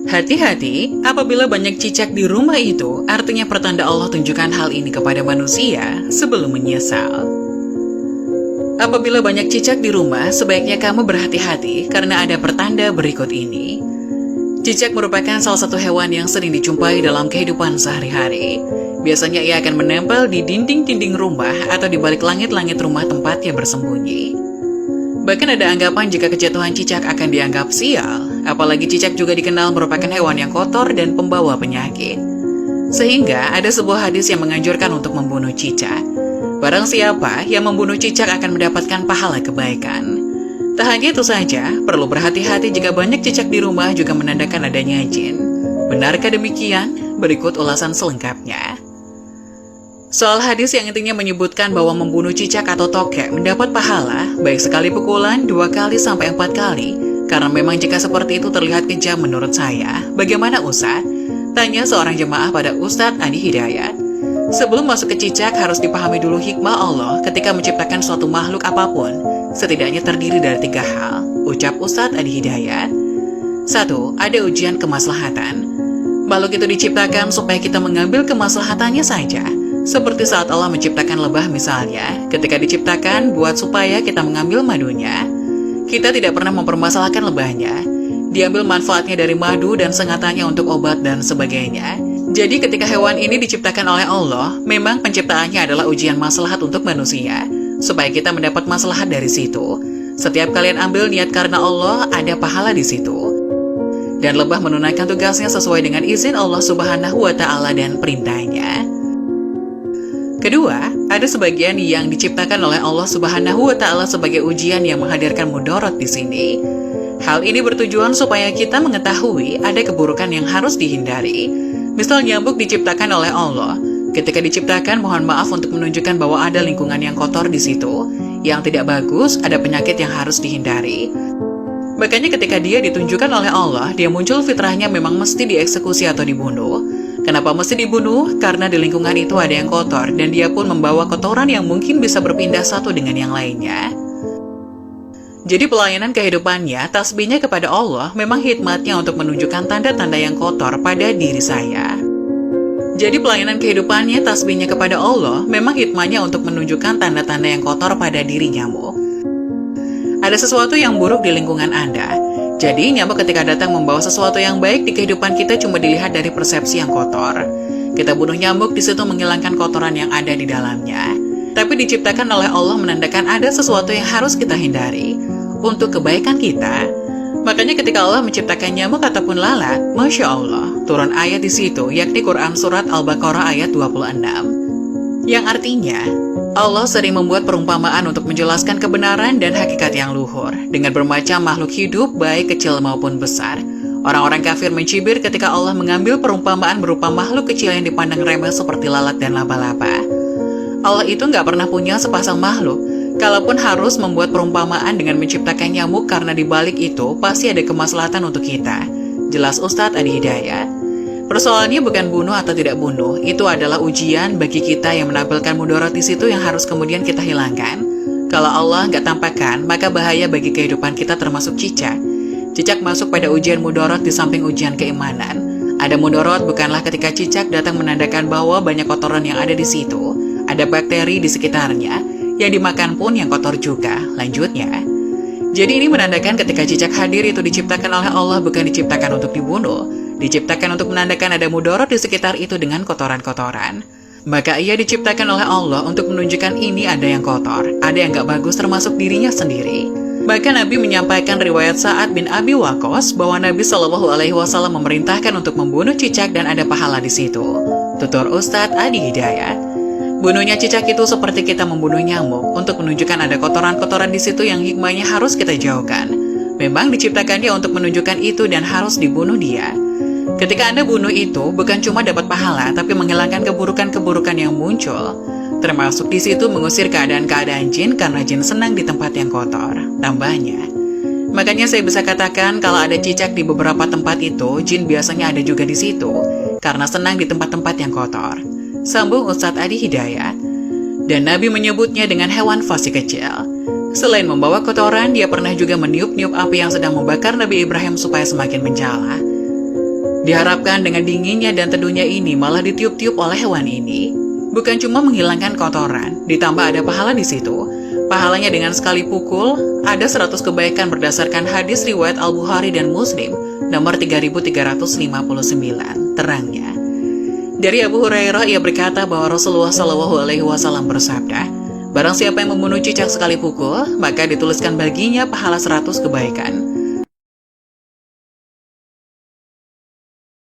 Hati-hati, apabila banyak cicak di rumah itu, artinya pertanda Allah tunjukkan hal ini kepada manusia sebelum menyesal. Apabila banyak cicak di rumah, sebaiknya kamu berhati-hati karena ada pertanda berikut ini. Cicak merupakan salah satu hewan yang sering dijumpai dalam kehidupan sehari-hari. Biasanya ia akan menempel di dinding-dinding rumah atau di balik langit-langit rumah tempatnya bersembunyi. Bahkan ada anggapan jika kejatuhan cicak akan dianggap sial, apalagi cicak juga dikenal merupakan hewan yang kotor dan pembawa penyakit. Sehingga ada sebuah hadis yang menganjurkan untuk membunuh cicak. Barang siapa yang membunuh cicak akan mendapatkan pahala kebaikan. Tak hanya itu saja, perlu berhati-hati jika banyak cicak di rumah juga menandakan adanya jin. Benarkah demikian? Berikut ulasan selengkapnya. Soal hadis yang intinya menyebutkan bahwa membunuh cicak atau tokek mendapat pahala, baik sekali pukulan 2 kali sampai 4 kali, karena memang jika seperti itu terlihat kejam menurut saya. Bagaimana Ustadz? Tanya seorang jemaah pada Ustadz Adi Hidayat. Sebelum masuk ke cicak harus dipahami dulu hikmah Allah ketika menciptakan suatu makhluk apapun, setidaknya terdiri dari 3 hal, ucap Ustadz Adi Hidayat. 1. Ada ujian kemaslahatan. Makhluk itu diciptakan supaya kita mengambil kemaslahatannya saja. Seperti saat Allah menciptakan lebah misalnya, ketika diciptakan buat supaya kita mengambil madunya. Kita tidak pernah mempermasalahkan lebahnya. Diambil manfaatnya dari madu dan sengatannya untuk obat dan sebagainya. Jadi ketika hewan ini diciptakan oleh Allah, memang penciptaannya adalah ujian maslahat untuk manusia, supaya kita mendapat maslahat dari situ. Setiap kalian ambil niat karena Allah, ada pahala di situ. Dan lebah menunaikan tugasnya sesuai dengan izin Allah Subhanahu wa Ta'ala dan perintahnya. Kedua, ada sebagian yang diciptakan oleh Allah Subhanahu wa Ta'ala sebagai ujian yang menghadirkan mudarat di sini. Hal ini bertujuan supaya kita mengetahui ada keburukan yang harus dihindari. Misal nyamuk diciptakan oleh Allah. Ketika diciptakan, mohon maaf untuk menunjukkan bahwa ada lingkungan yang kotor di situ. Yang tidak bagus, ada penyakit yang harus dihindari. Makanya ketika dia ditunjukkan oleh Allah, dia muncul fitrahnya memang mesti dieksekusi atau dibunuh. Kenapa mesti dibunuh? Karena di lingkungan itu ada yang kotor, dan dia pun membawa kotoran yang mungkin bisa berpindah satu dengan yang lainnya. Jadi pelayanan kehidupannya, tasbihnya kepada Allah, memang hikmatnya untuk menunjukkan tanda-tanda yang kotor pada diri saya. Jadi pelayanan kehidupannya, tasbihnya kepada Allah, memang hikmatnya untuk menunjukkan tanda-tanda yang kotor pada diri nyamuk. Ada sesuatu yang buruk di lingkungan Anda. Jadi, nyamuk ketika datang membawa sesuatu yang baik di kehidupan kita cuma dilihat dari persepsi yang kotor. Kita bunuh nyamuk di situ menghilangkan kotoran yang ada di dalamnya. Tapi diciptakan oleh Allah menandakan ada sesuatu yang harus kita hindari untuk kebaikan kita. Makanya ketika Allah menciptakan nyamuk ataupun lalat, Masya Allah, turun ayat di situ, yakni Quran Surat Al-Baqarah ayat 26. Yang artinya, Allah sering membuat perumpamaan untuk menjelaskan kebenaran dan hakikat yang luhur, dengan bermacam makhluk hidup, baik kecil maupun besar. Orang-orang kafir mencibir ketika Allah mengambil perumpamaan berupa makhluk kecil yang dipandang remeh seperti lalat dan laba-laba. Allah itu nggak pernah punya sepasang makhluk, kalaupun harus membuat perumpamaan dengan menciptakan nyamuk karena di balik itu pasti ada kemaslahatan untuk kita. Jelas Ustadz Adi Hidayat. Persoalannya bukan bunuh atau tidak bunuh, itu adalah ujian bagi kita yang menampilkan mudarat di situ yang harus kemudian kita hilangkan. Kalau Allah nggak tampakkan, maka bahaya bagi kehidupan kita termasuk cicak. Cicak masuk pada ujian mudarat di samping ujian keimanan. Ada mudarat bukanlah ketika cicak datang menandakan bahwa banyak kotoran yang ada di situ. Ada bakteri di sekitarnya, yang dimakan pun yang kotor juga. Lanjutnya. Jadi ini menandakan ketika cicak hadir itu diciptakan oleh Allah, bukan diciptakan untuk dibunuh. Diciptakan untuk menandakan ada mudarat di sekitar itu dengan kotoran-kotoran. Maka ia diciptakan oleh Allah untuk menunjukkan ini ada yang kotor, ada yang gak bagus termasuk dirinya sendiri. Bahkan Nabi menyampaikan riwayat Sa'ad bin Abi Waqqas bahwa Nabi SAW memerintahkan untuk membunuh cicak dan ada pahala di situ. Tutur Ustadz Adi Hidayat. Bunuhnya cicak itu seperti kita membunuh nyamuk untuk menunjukkan ada kotoran-kotoran di situ yang hikmahnya harus kita jauhkan. Memang diciptakan dia untuk menunjukkan itu dan harus dibunuh dia. Ketika Anda bunuh itu, bukan cuma dapat pahala, tapi menghilangkan keburukan-keburukan yang muncul. Termasuk di situ mengusir keadaan-keadaan jin karena jin senang di tempat yang kotor. Tambahnya. Makanya saya bisa katakan kalau ada cicak di beberapa tempat itu, jin biasanya ada juga di situ. Karena senang di tempat-tempat yang kotor. Sambung Ustadz Adi Hidayat. Dan Nabi menyebutnya dengan hewan fasik kecil. Selain membawa kotoran, dia pernah juga meniup-niup api yang sedang membakar Nabi Ibrahim supaya semakin menyala. Diharapkan dengan dinginnya dan teduhnya ini malah ditiup-tiup oleh hewan ini. Bukan cuma menghilangkan kotoran, ditambah ada pahala di situ. Pahalanya dengan sekali pukul, ada 100 kebaikan berdasarkan hadis riwayat Al-Bukhari dan Muslim, nomor 3359, terangnya. Dari Abu Hurairah, ia berkata bahwa Rasulullah SAW bersabda, barang siapa yang membunuh cicak sekali pukul, maka dituliskan baginya pahala 100 kebaikan.